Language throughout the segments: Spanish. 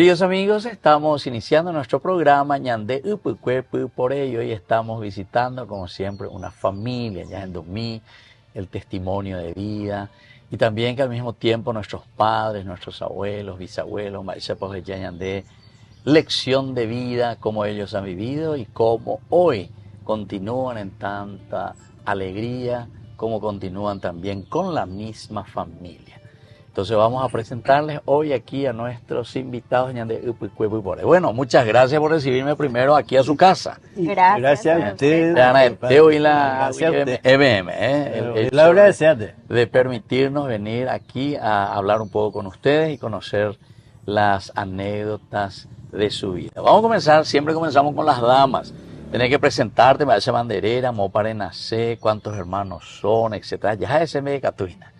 Queridos amigos, estamos iniciando nuestro programa Ñande Upucuepu, por ello hoy estamos visitando, como siempre, una familia, ya en Domí, el testimonio de vida, y también que al mismo tiempo nuestros padres, nuestros abuelos, bisabuelos, maizepos de Ñande, lección de vida, cómo ellos han vivido y cómo hoy continúan en tanta alegría, cómo continúan también con la misma familia. Entonces vamos a presentarles hoy aquí a nuestros invitados. Bueno, muchas gracias por recibirme primero aquí a su casa. Gracias a usted. De permitirnos venir aquí a hablar un poco con ustedes y conocer las anécdotas de su vida. Vamos a comenzar, siempre comenzamos con las damas. Tenés que presentarte, me hace banderera, mo para nacer, cuántos hermanos son, etcétera. Ya es de Catuina.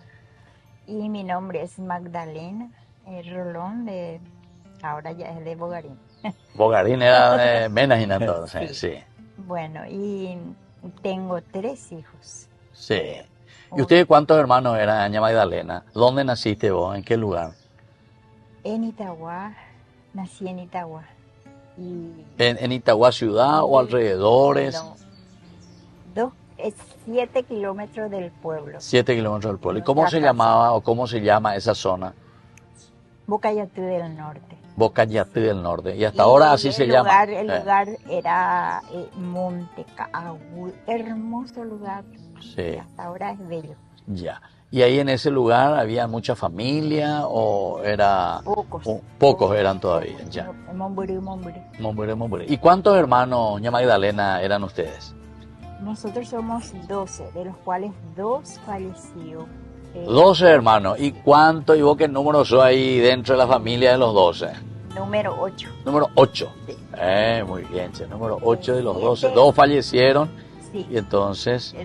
Y mi nombre es Magdalena Rolón, ahora ya es de Bogarín. Bogarín era de Menajín entonces, sí. Bueno, y tengo 3 hijos. Sí. ¿Y ustedes cuántos hermanos eran, doña Magdalena? ¿Dónde naciste vos? ¿En qué lugar? En Itagua, nací en Itagua. Y ¿En Itagua ciudad o alrededores? No, 7 kilómetros del pueblo. 7 kilómetros del pueblo. ¿Y cómo se llamaba o cómo se llama esa zona? Bocayatú del Norte. Bocayatú del Norte. Y hasta ahora así se llama. El lugar era Monte Caagüí, hermoso lugar. Sí. Hasta ahora es bello. Ya. ¿Y ahí en ese lugar había mucha familia o era...? Pocos. Pocos eran todavía, ya. Momburí. ¿Y cuántos hermanos, doña Magdalena, eran ustedes? Nosotros somos 12, de los cuales 2 fallecieron. 12 hermanos. ¿Y cuánto, y vos qué número sos ahí dentro de la familia de los 12? Número 8. Número 8. Sí. Muy bien, número 8 de los 12. 2 fallecieron. Sí. Y entonces...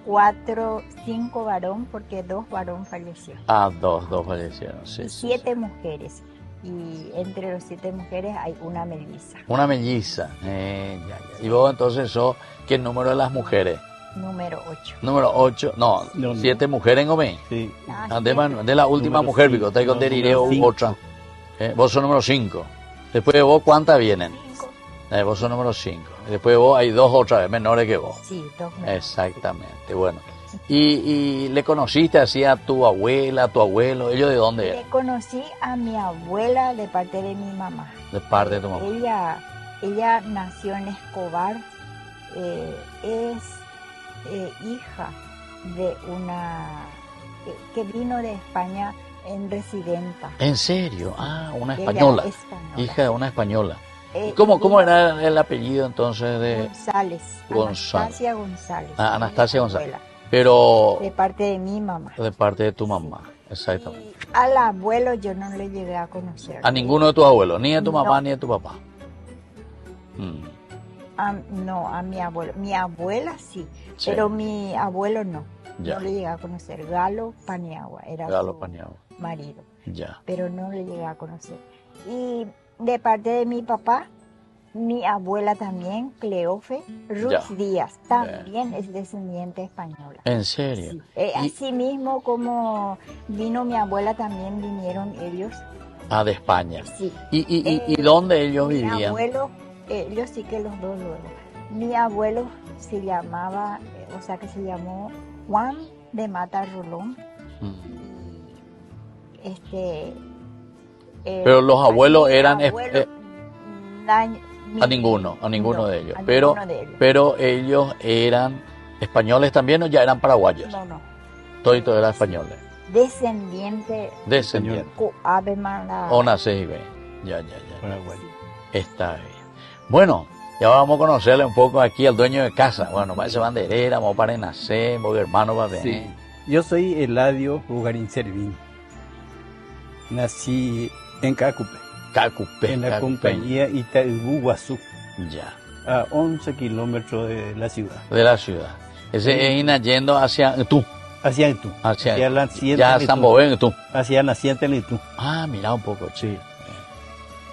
4, 5 varón, porque 2 varón fallecieron. 2 fallecieron, sí. Y 7 mujeres. Y entre los 7 mujeres hay una melliza. Una melliza. Ya. ¿Y vos entonces sos qué número de las mujeres? Número 8. Número 8, no, 7 mujeres en Omé. Sí. De la última Número mujer, cinco. porque con Derireo Número otra. Vos sos número 5. Después de vos, ¿cuántas vienen? 5. Vos sos número 5. Después de vos hay 2 otra vez menores que vos. Sí, 2 menores. Exactamente, bueno. ¿Y le conociste así a tu abuela, a tu abuelo? ¿Ellos de dónde eran? Le conocí a mi abuela de parte de mi mamá. De parte de tu mamá. Ella nació en Escobar, es hija de una que vino de España en residenta. ¿En serio? Una española. Hija de una española. ¿Cómo era el apellido entonces de...? González. Anastasia González. Anastasia González. Pero... De parte de mi mamá. De parte de tu mamá, exactamente. Y al abuelo yo no le llegué a conocer. ¿A ninguno de tus abuelos? ¿Ni de tu mamá ni de tu papá? No, a mi abuelo. Mi abuela sí, pero mi abuelo no. Ya. No le llegué a conocer. Galo Paniagua era su marido. Ya. Pero no le llegué a conocer. Y de parte de mi papá, mi abuela también, Cleofe Ruiz Díaz, también es descendiente española. ¿En serio? Sí. Así mismo como vino mi abuela, también vinieron ellos. De España. Sí. ¿Y dónde ellos vivían? Mi abuelo, ellos sí que los dos luego. Mi abuelo se llamaba, se llamó Juan de Mata Rolón. Pero los abuelos eran... a ninguno de ellos. Pero ellos eran españoles también o ya eran paraguayos. No. Todos eran españoles. Descendiente. Ave María. O nace y ve. Ya. Está bien. Bueno, ya vamos a conocerle un poco aquí al dueño de casa. Bueno, va a ser banderera, vamos para nacer, vos hermano va a venir. Sí. Yo soy Eladio Bogarín Servín. Nací en Cacupe. En la compañía Itaibú Guazú. Ya. A 11 kilómetros de la ciudad. De la ciudad. Ese es yendo hacia Tú. Hacia Itu. Hacia la naciente. Ya San Bobén, Tú. Hacia el naciente en Itu. Mira un poco, sí.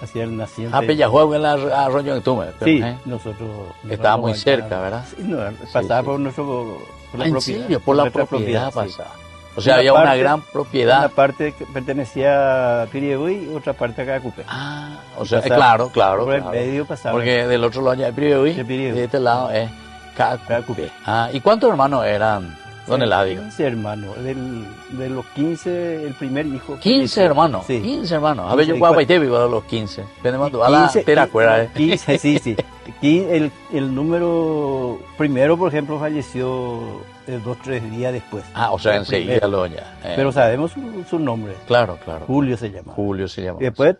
Hacia el naciente. Pellajuego en el arroyo en Tú. Sí, nosotros. Estaba muy cerca, ¿verdad? Sí, pasaba por nuestro. ¿En serio? Por la propiedad pasaba. O sea, había una gran propiedad. Una parte que pertenecía a Piribebuy y otra parte a Cacupé. Ah, o sea, claro. Por el medio pasaba. Porque del otro lado ya es Piribebuy, de este lado es Cacupé. Ah, ¿y cuántos hermanos eran, don Eladio? 15 hermanos. De los 15, el primer hijo. 15 hermanos. Sí. 15 hermanos. A ver, yo puedo ir de los 15. Tenemos a la tera cuerda. 15, sí. El número primero, por ejemplo, falleció 2-3 días después. Ah, o sea, enseguida lo ya. Pero sabemos su nombre. Claro. Julio se llama. Y después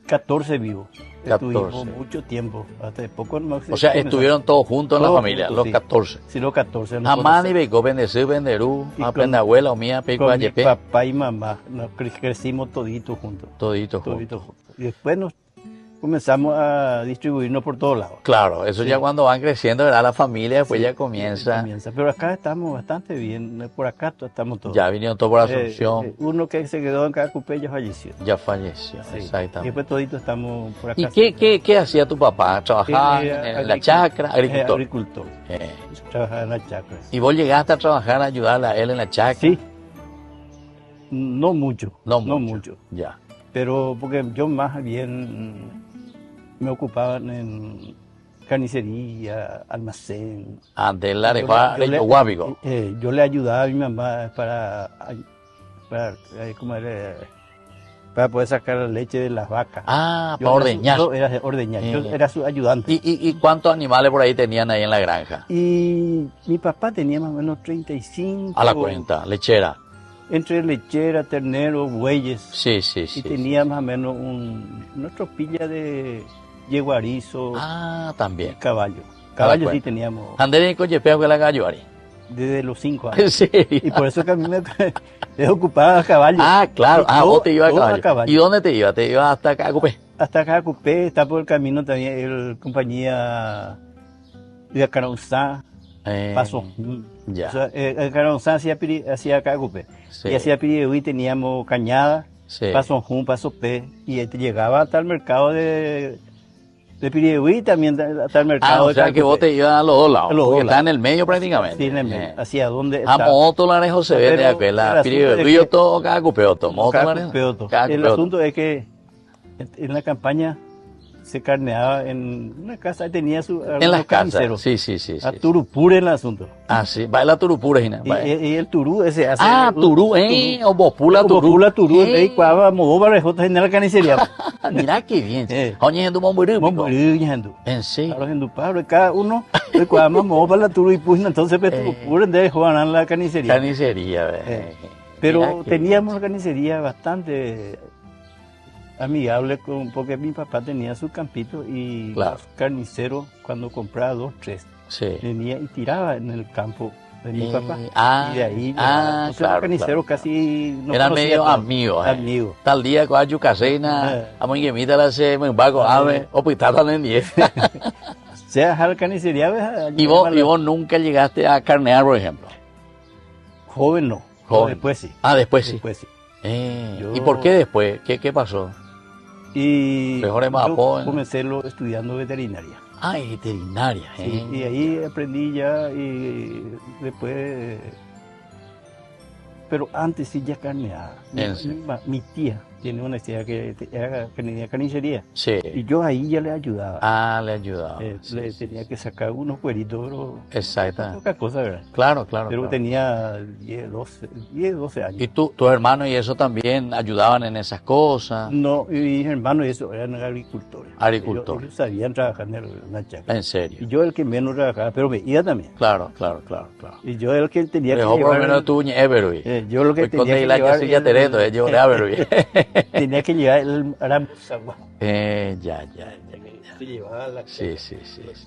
14 vivos. 14. Estuvimos mucho tiempo, hasta poco no. O sea, estuvieron todos juntos en la familia, los 14. Sí, los 14. Amán y Beco, Bendecir, Benderú, aprende abuela o mía, Peco, con mi papá y mamá, nos crecimos toditos juntos. Toditos juntos. Y después comenzamos a distribuirnos por todos lados. Claro, eso ya cuando van creciendo, ¿verdad? La familia después ya comienza. Pero acá estamos bastante bien, por acá estamos todos. Ya vinieron todos por Asunción. Uno que se quedó en Cacupé ya falleció. Exactamente. Y después toditos estamos por acá. ¿Y qué hacía tu papá? ¿Trabajaba en la chacra? Agricultor. Trabajaba en la chacra. ¿Y vos llegaste a trabajar, a ayudarle a él en la chacra? Sí. No mucho. Ya. Pero porque yo más bien me ocupaba en carnicería, almacén. Antes la de Guavigo. Yo le ayudaba a mi mamá para poder sacar la leche de las vacas. Ah, para ordeñar. Yo era ordeñar, yo era su ayudante. ¿Y cuántos animales por ahí tenían ahí en la granja? Y mi papá tenía más o menos 35. A la cuenta, lechera. Entre lechera, ternero, bueyes. Sí. Y tenía más o menos una tropilla de yeguarizo. Ah, también. Caballo. Caballo sí teníamos. ¿Andé con Yepeo que la gallo, Ari? Desde los 5 años. ¿En serio? Y por eso que a mí me ocupaba a caballo. Ah, claro. Vos te ibas a caballo. ¿Y dónde te ibas? ¿Te ibas hasta Cacupé? Hasta Cacupé, está por el camino también el compañía de Acaronzá, Paso. Ya. O sea, Acaronzá hacía Cacupé. Sí. Y hacía Piribebuy, teníamos Cañada, Paso Jun, Paso P. Y llegaba hasta el mercado de Piribebuy, también hasta el mercado o sea que vos te ibas a los dos lados, porque está en el medio prácticamente. Sí, en el medio. ¿Hacia dónde está? Moto la José ve de aquella Piribebuy todo Cacupé, el asunto es que en la campaña se carneaba en una casa, tenía en las casas. Sí. A Turupure en el asunto. Ah, sí, va la Turupure, y el turú ese hace. Ah, turú, o Bopula turú. Bopula turú, cuava movo rejotas en la carnicería. Mira qué bien. Oye, en tu momburú. En sí. Claro, en tu Pablo, cada uno, cuava movo para la turú y pues entonces Turupure de Juan la carnicería. Pero teníamos una carnicería bastante amigable, porque mi papá tenía su campito y los carniceros, cuando compraba 2, 3, venía y tiraba en el campo de mi papá. Y de ahí, los carniceros casi no eran medio amigos. Tal día con Ayucasena, a muy gemita la se me vago ave, o pues tratan en 10. Sea a la carnicería. ¿Y vos nunca llegaste a carnear, por ejemplo? Joven no. Después sí. Después sí. ¿Y por qué después? ¿Qué pasó? Y yo comencé estudiando veterinaria. Veterinaria. Sí, y ahí aprendí ya y después... Pero antes sí ya carneaba. Mi tía tiene una tía que tenía carnicería. Sí. Y yo ahí ya le ayudaba. Le ayudaba. Tenía que sacar unos cueritos, pero... Exacto. Poca cosa, ¿verdad? Claro. Pero tenía 12 años. ¿Y tus hermanos y eso también ayudaban en esas cosas? No, y mis hermanos y eso eran agricultores. Ellos sabían trabajar en la chacra. ¿En serio? Y yo el que menos trabajaba, pero me iba también. Claro. Y yo el que tenía que llevar... por lo menos tú, Every. Yo lo que tenía que llevar... Tenía que llevar el Aramusagua. Ya. Se llevaba la sí.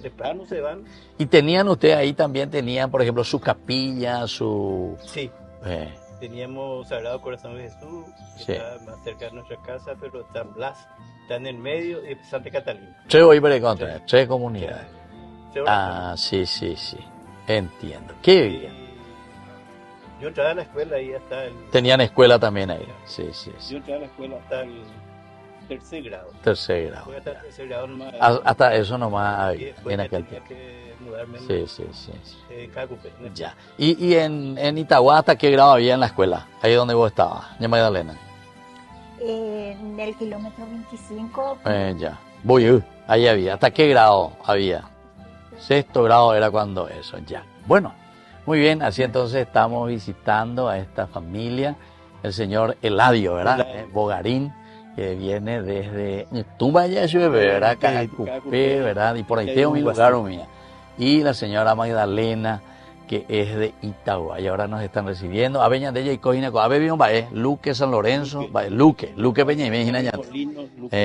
Temprano se van. ¿Y tenían ustedes ahí también, por ejemplo, su capilla, su... Sí. Teníamos Sagrado Corazón de Jesús, que está más cerca de nuestra casa, pero está en Blas, está en el medio, y Santa Catalina. 3 3 comunidades. Sí. Entiendo. Qué bien. Yo entraba a la escuela ahí hasta el... Tenían escuela también ahí. Sí. Yo entraba a la escuela hasta el tercer grado. Tercer grado. Fue hasta el tercer grado nomás. Hasta eso nomás en aquel tiempo. mudarme. Sí. Ya. ¿Y en Itagua hasta qué grado había en la escuela? Ahí donde vos estabas, doña Magdalena. En el kilómetro 25. Ya. Ahí había. ¿Hasta qué grado había? Sexto grado era cuando eso, ya. Bueno, muy bien, así entonces estamos visitando a esta familia, el señor Eladio, ¿verdad? Bogarín, que viene desde Tumaya, ¿verdad? Cacupé, ¿verdad? Y por ahí tengo mi lugar, mía. Y la señora Magdalena, que es de Itagua, y ahora nos están recibiendo. A Beña de ella y Cojina, a Bebión Bae, Luque San Lorenzo, Luque Peña y Mejina,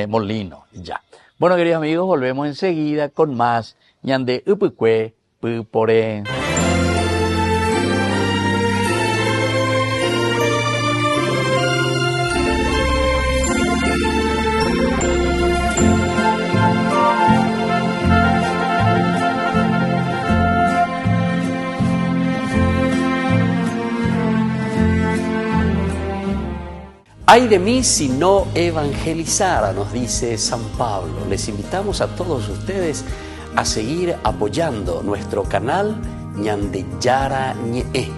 Molino, ya. Bueno, queridos amigos, volvemos enseguida con más ñande upukue pupore. Ay de mí si no evangelizara, nos dice San Pablo. Les invitamos a todos ustedes a seguir apoyando nuestro canal Ñandeyara Ñe'e.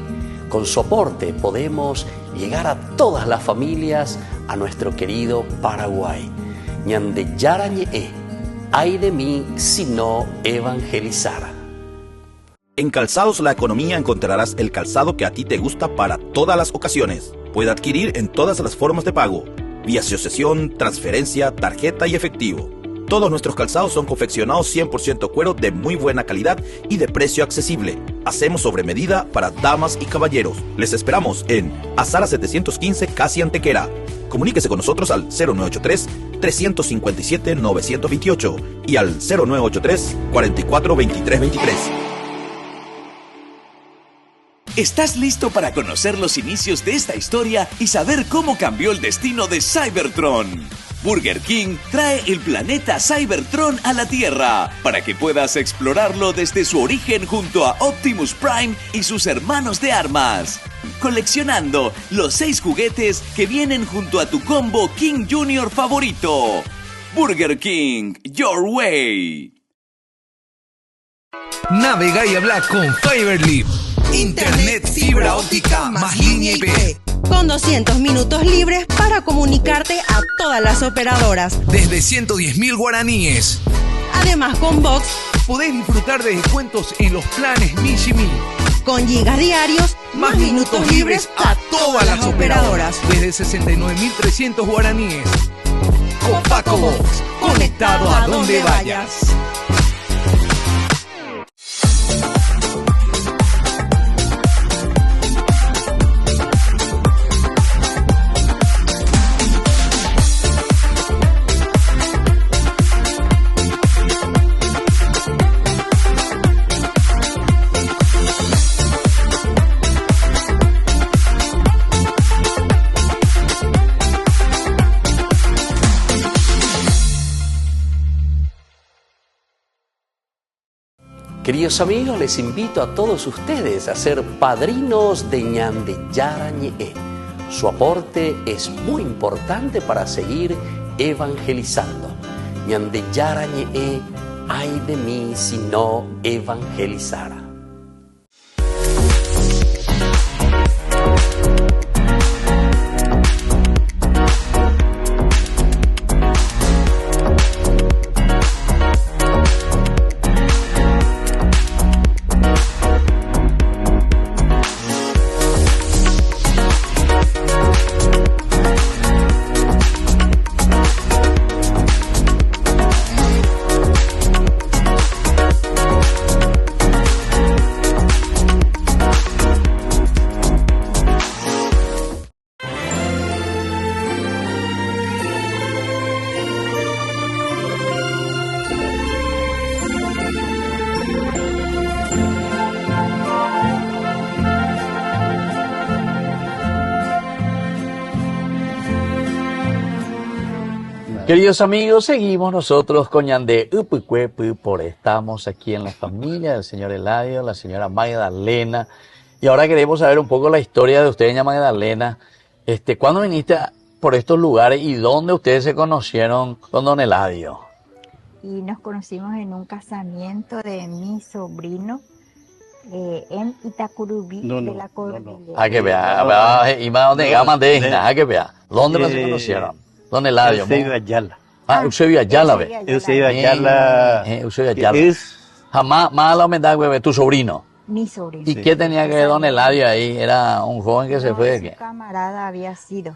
Con su aporte podemos llegar a todas las familias a nuestro querido Paraguay. Ñandeyara Ñe'e. Ay de mí si no evangelizara. En Calzados La Economía encontrarás el calzado que a ti te gusta para todas las ocasiones. Puede adquirir en todas las formas de pago, vía asociación, transferencia, tarjeta y efectivo. Todos nuestros calzados son confeccionados 100% cuero de muy buena calidad y de precio accesible. Hacemos sobre medida para damas y caballeros. Les esperamos en Azara 715, casi Antequera. Comuníquese con nosotros al 0983-357-928 y al 0983-442323. ¿Estás listo para conocer los inicios de esta historia y saber cómo cambió el destino de Cybertron? Burger King trae el planeta Cybertron a la Tierra para que puedas explorarlo desde su origen junto a Optimus Prime y sus hermanos de armas, coleccionando los 6 juguetes que vienen junto a tu combo King Jr. favorito. Burger King, your way. Navega y habla con Fiberleaf. Internet fibra óptica más línea IP. Con 200 minutos libres para comunicarte a todas las operadoras. Desde 110.000 guaraníes. Además, con Box podés disfrutar de descuentos en los planes Mishimi. Con gigas diarios, más minutos libres a todas las operadoras. Desde 69.300 guaraníes. Copaco Box, conectado a donde vayas. Queridos amigos, les invito a todos ustedes a ser padrinos de Ñandeyara Ñe'e. Su aporte es muy importante para seguir evangelizando. Ñandeyara Ñe'e, ay de mí si no evangelizara. Queridos amigos, seguimos nosotros con Ñande Upukue Pupore. Estamos aquí en la familia del señor Eladio, la señora Magdalena. Y ahora queremos saber un poco la historia de usted, doña Magdalena. ¿Cuándo viniste por estos lugares y dónde ustedes se conocieron con don Eladio? y nos conocimos en un casamiento de mi sobrino en Itacurubí de la Cordillera. Hay que ver, y más donde gaman de Isna, hay que ver. ¿Dónde nos conocieron? ¿Dónde Eladio? Eusebio Ayala. Eusebio Ayala, ve. Eusebio Ayala. Eusebio Ayala. Jamás la humedad, güey, tu sobrino. Mi sobrino. ¿Y qué tenía que ver don Eladio ahí? Era un joven que se fue de qué. Camarada había sido.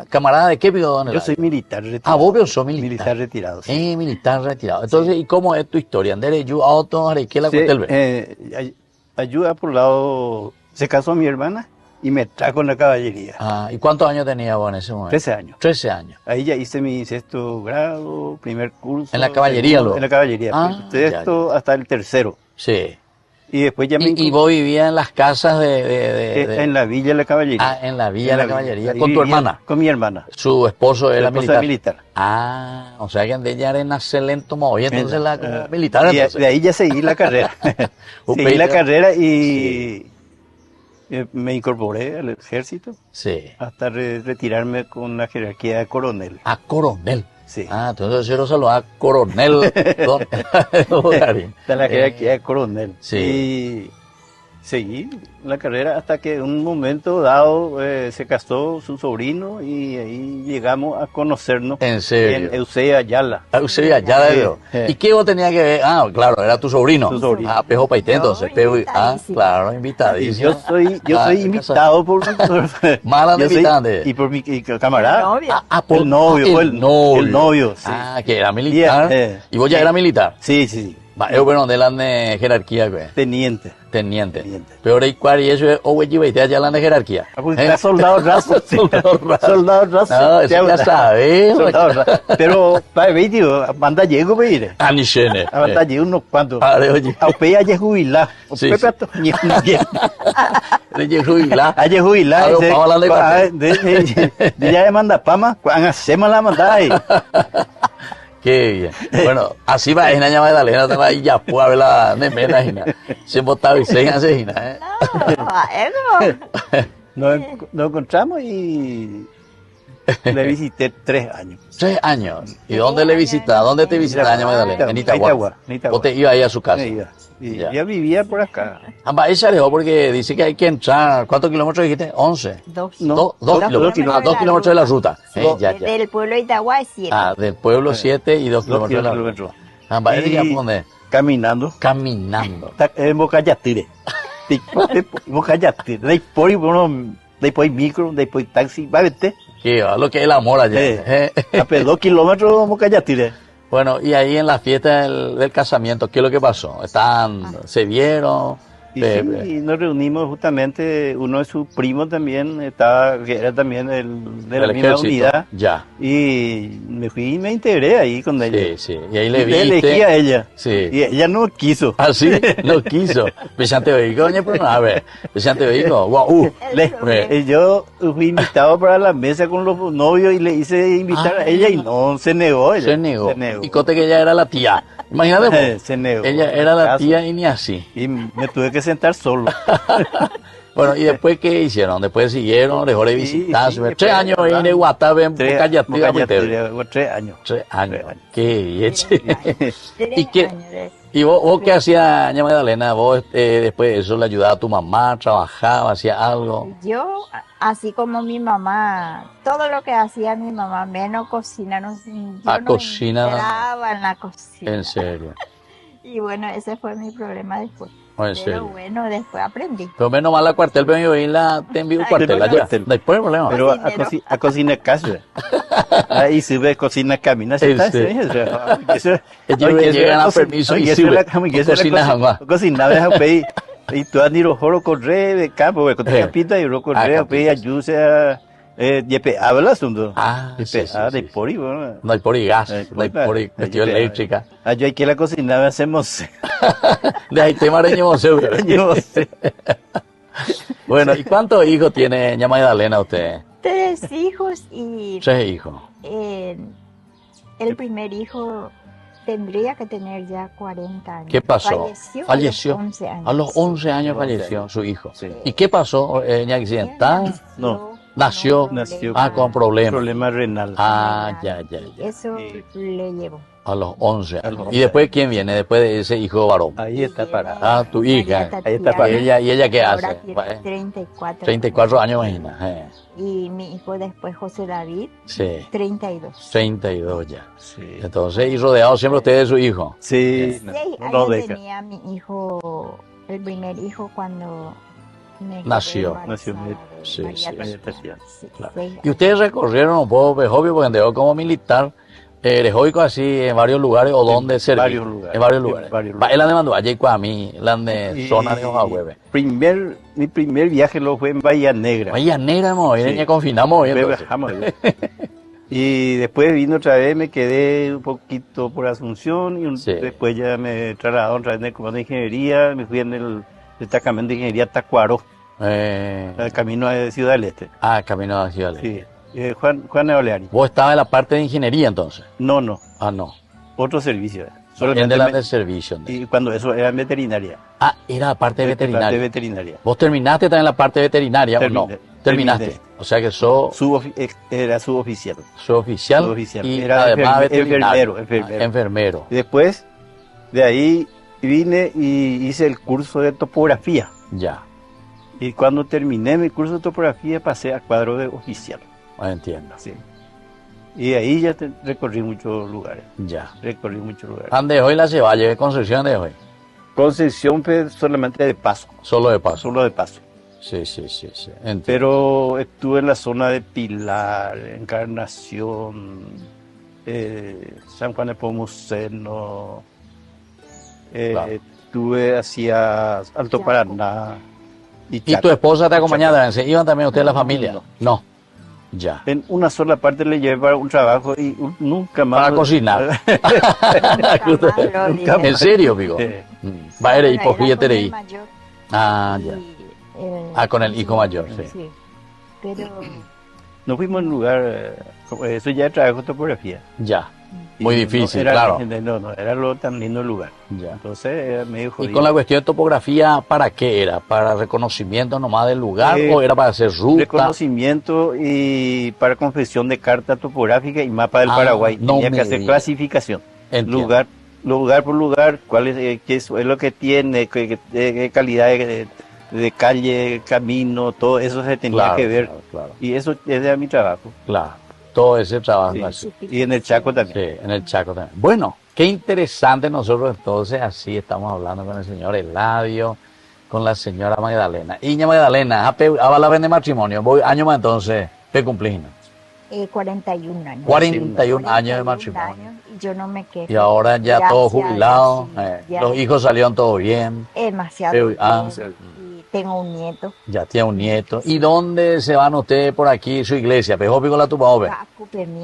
¿Camarada de qué pidió don Eladio? Yo soy militar retirado. Vos sos militar. Militar retirado. Sí. Militar retirado. Entonces, ¿y cómo es tu historia? ¿Andere yo a otro, ¿qué la cuenta el ve? Ayuda por lado, se casó mi hermana y me trajo en la caballería. ¿Y cuántos años tenía vos en ese momento? 13 años. 13 años. Ahí ya hice mi 6º grado, primer curso. ¿En la caballería luego? En la caballería. Sexto hasta el 3º. Sí. Y después ya ¿Y vos vivías en las casas En la Villa de la Caballería. En la Villa de la Caballería. ¿Con tu hermana? Con mi hermana. ¿Su esposo era militar? militar. O sea que ella era nacelento y entonces la militar. Y de ahí ya seguí la carrera. Seguí la carrera y me incorporé al ejército. Sí. Hasta retirarme con la jerarquía de coronel. Coronel. Sí. Entonces quiero saludar a coronel. Está la jerarquía de coronel. Sí. Y seguí la carrera hasta que en un momento dado se casó su sobrino y ahí llegamos a conocernos. ¿En serio? En Eusebio Ayala. Eusebio Ayala. ¿Y qué vos tenías que ver? Claro, era tu sobrino. Tu sobrino. Pejo Paité, entonces. Claro, invitadísimo. Yo soy invitado por Mala de invitante. Y por mi camarada. Por el novio. El novio, sí. Que era militar. ¿Y vos ya eras militar? Sí. Bueno, de la jerarquía, güey. Teniente. Pero ahí cuál y eso es ya la jerarquía. Está soldado raso. Soldado raso. No, eso ya sabes. Pero para ver, tío, manda llego para ir. Ni chene. Manda llego unos cuantos. Oye. Aunque haya jubilado. Sí. Haya jubilado. Ya manda pama, hacemos la mandada ahí. Qué bien. Bueno, así va, es una llamada de Magdalena, te va a ir ya, puede haber la nemena, se votaba y se hace, Nos encontramos y le visité 3 años. 3 años. ¿Y dónde le visitaba? ¿Dónde te visitaba doña Magdalena? En Itagua. ¿Vos te ibas ahí a su casa? Ya vivía por acá. Ella alejó porque dice que hay que entrar. ¿Cuántos kilómetros dijiste? 11. 2 kilómetros. 2 kilómetros de la ruta. Del pueblo de Itagua es 7. Del pueblo 7 y 2 kilómetros de la ruta. ¿Ella por dónde? Caminando. En Bocayatire. Bocayatire. Después micro, después taxi. Va a verte. Lo que es el amor allá. A 2 kilómetros Bocayatire. Bueno, y ahí en la fiesta del casamiento, ¿qué es lo que pasó? ¿Se vieron? Y nos reunimos justamente, uno de sus primos también, que era también de la misma unidad. Ya. Y me fui y me integré ahí con ella. Sí. Y ahí le viste. Elegí a ella. Sí. Y ella no quiso. Sí, no quiso. Pesante oigo, pero a ver. Pesante oigo. Y yo fui invitado para la mesa con los novios y le hice invitar a ella y no, se negó ella. Se negó. Y conté que ella era la tía. Imagínate. Se negó. Ella era la tía y ni así. Y me tuve que sentar solo. Bueno, ¿y después qué hicieron? Después siguieron, dejó de visitar. 3 años en el Guatave, en Bocayatire. 3 años. 3 años. Qué bien. ¿Y vos qué hacías, doña Magdalena? ¿Vos después de eso le ayudaba a tu mamá, trabajaba, hacía algo? Yo, así como mi mamá, todo lo que hacía mi mamá, menos cocina, no entraba en la cocina. ¿En serio? Y bueno, ese fue mi problema después. ¿En serio? Pero bueno, después aprendí. Pero menos mal la cuartel, pero yo te envío un cuartel allá. Después el problema. Pero a cocina casa. Ahí se ve cocina camina. Ellos llegan a permiso y sube. Cocina jamás. Cocina, deja pedir. Y tú has ido joro correr de campo, porque te capita y ro correr, pedir ayuda. Yepe, habla asunto. De pori, bueno. No hay pori gas, no hay pori cuestión eléctrica. Yo hay que la cocina hacemos. De ahí te mareñemos. Bueno, ¿y cuántos hijos tiene doña Magdalena usted? 3 hijos y... 3 hijos. El primer hijo tendría que tener ya 40 años. ¿Qué pasó? Falleció. A los 11 años. A los 11 años falleció su hijo. Sí. ¿Y qué pasó? ¿En accidental? No. Nació con problemas. Problema renal. Ya. Eso le llevó. A los 11 años. ¿Y después quién viene? Después de ese hijo varón. Ahí está parada. Tu hija. Ahí está parada. ¿Y ella qué hace? 34. 34 años, imagina. Y mi hijo después, José David, sí. 32. 32 ya. Sí. Entonces, y rodeado siempre usted de su hijo. Sí. 6 años tenía mi hijo, el primer hijo, cuando nació. Sí. Claro. Y ustedes recorrieron un poco Pejobio porque andó como militar. ¿Rejóico así en varios lugares o dónde serví? En varios lugares. Él ande mandó allí a mí, él ande zona de Ojahueve. Mi primer viaje lo fue en Bahía Negra. Bahía Negra, ya confinamos. Y después vino otra vez, me quedé un poquito por Asunción y después ya me trasladaron otra vez en el comando de ingeniería, me fui en el destacamento de ingeniería Tacuaro, el camino de Ciudad del Este. Camino de Ciudad del Este. Sí. Juan de Oleari. ¿Vos estabas en la parte de ingeniería entonces? No. No. Otro servicio. Solamente del servicio. Y cuando eso era en veterinaria. Era la parte de veterinaria. Parte de veterinaria. ¿Vos terminaste también la parte de veterinaria o no? Terminaste. O sea que era suboficial. Suboficial. Y era además enfermero. Y después de ahí vine y hice el curso de topografía. Ya. Y cuando terminé mi curso de topografía pasé a cuadro de oficial. Entiendo. Sí. Y ahí ya recorrí muchos lugares. Ya. Recorrí muchos lugares. ¿Dónde hoy la Ceballe? ¿De Concepción de hoy? Concepción fue solamente de paso. Solo de paso. Solo de paso. Sí. Entiendo. Pero estuve en la zona de Pilar, Encarnación, San Juan de Pomuceno. Estuve hacia Alto Paraná. ¿Y tu esposa te acompañaba? ¿Se iban también ustedes la familia? No. Ya. En una sola parte le llevé para un trabajo y nunca más. Para cocinar. ¿En serio, Pico? Va, era hipogíetereí. Ya. Con el hijo mayor, sí. Pero nos fuimos en un lugar, eso ya es trabajo de topografía. Ya. Muy difícil, no claro. No era lo tan lindo el lugar. Ya. Entonces me dijo. ¿Y con la cuestión de topografía, para qué era? ¿Para reconocimiento nomás del lugar o era para hacer ruta? Reconocimiento y para confección de carta topográfica y mapa del Paraguay. Tenía que hacer clasificación. Entiendo. Lugar por lugar, cuál es, qué es lo que tiene, qué calidad de calle, camino, todo eso se tenía que ver. Claro. Y eso es de mi trabajo. Claro. Todo ese trabajo. Sí. Y en el Chaco también. Sí, en el Chaco también. Bueno, qué interesante nosotros entonces, así estamos hablando con el señor Eladio, con la señora Magdalena. Iña Magdalena, a la vende matrimonio, voy año más entonces, ¿qué cumplís? 41 años. 41 años de matrimonio. Y yo no me quejo. Y ahora ya todos jubilados, los hijos salieron todo bien. Demasiado bien. Tengo un nieto. Ya tiene un nieto. ¿Y dónde se van ustedes por aquí, su iglesia? ¿Pejópico la Tupaobe?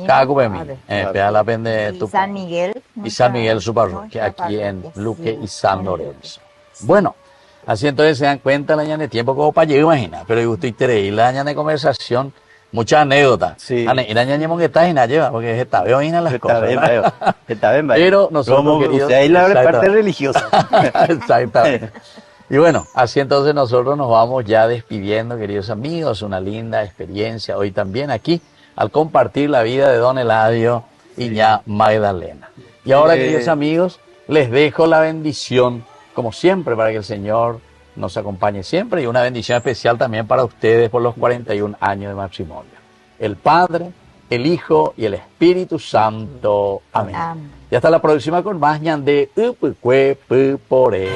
Cacupemí. La pende y San Miguel. Y San Miguel, su parroquia, aquí en Luque y San Lorenzo. Bueno, así entonces se dan cuenta la año de tiempo como para llegar, imagina. Pero yo estoy increíble, la año de conversación, muchas anécdotas. Sí. Y la año que está y la lleva, porque está veo las cosas. Está bien, pero nosotros queridos, ahí la parte religiosa. Exactamente. Y bueno, así entonces nosotros nos vamos ya despidiendo, queridos amigos, una linda experiencia hoy también aquí, al compartir la vida de don Eladio y ya Magdalena. Y ahora, queridos amigos, les dejo la bendición, como siempre, para que el Señor nos acompañe siempre, y una bendición especial también para ustedes por los 41 años de matrimonio. El Padre, el Hijo y el Espíritu Santo. Amén. Y hasta la próxima con más ñande Upukwe Pupore.